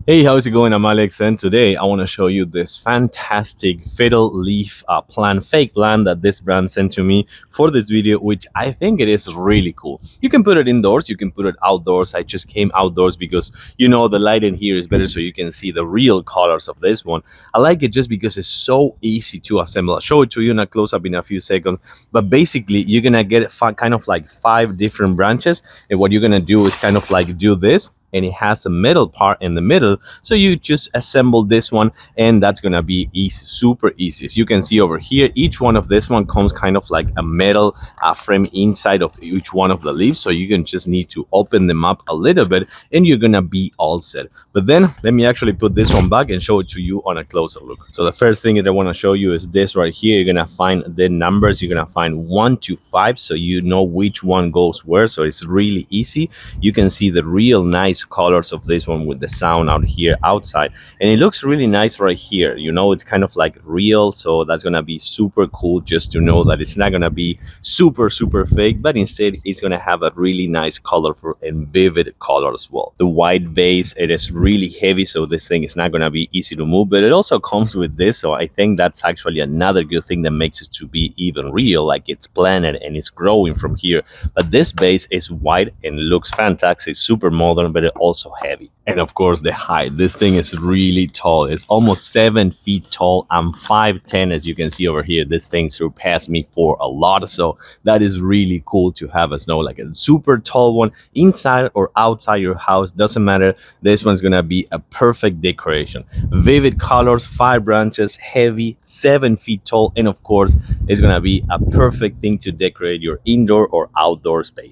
Hey, how's it going? I'm Alex, and today I want to show you this fantastic fiddle leaf plant, fake plant that this brand sent to me for this video, which I think it is really cool. You can put it indoors, you can put it outdoors. I just came outdoors because the light in here is better, so you can see the real colors of this one. I like it just because it's so easy to assemble. I'll show it to you in a close-up in a few seconds, but basically you're gonna get kind of like 5 different branches, and what you're gonna do is kind of like do this, and it has a metal part in the middle, so you just assemble this one, and that's gonna be easy, super easy. As you can see over here, each one of this one comes kind of like a metal frame inside of each one of the leaves, so you can just need to open them up a little bit and you're gonna be all set. But then let me actually put this one back and show it to you on a closer look. So the first thing that I want to show you is this right here. You're gonna find the numbers, you're gonna find 1 to 5, so you know which one goes where, so it's really easy. You can see the real nice colors of this one with the sound out here outside, and it looks really nice right here. It's kind of like real, so that's gonna be super cool, just to know that it's not gonna be super fake, but instead it's gonna have a really nice colorful and vivid color as well. The white base, it is really heavy, so this thing is not gonna be easy to move, but it also comes with this, so I think that's actually another good thing that makes it to be even real, like it's planted and it's growing from here. But this base is white and looks fantastic, super modern, but it also heavy. And of course the height, this thing is really tall. It's almost 7 feet tall. I'm 5'10", as you can see over here. This thing surpassed me for a lot, so that is really cool to have as like a super tall one inside or outside your house, doesn't matter. This one's gonna be a perfect decoration. Vivid colors, 5 branches, heavy, 7 feet tall, and of course it's gonna be a perfect thing to decorate your indoor or outdoor space.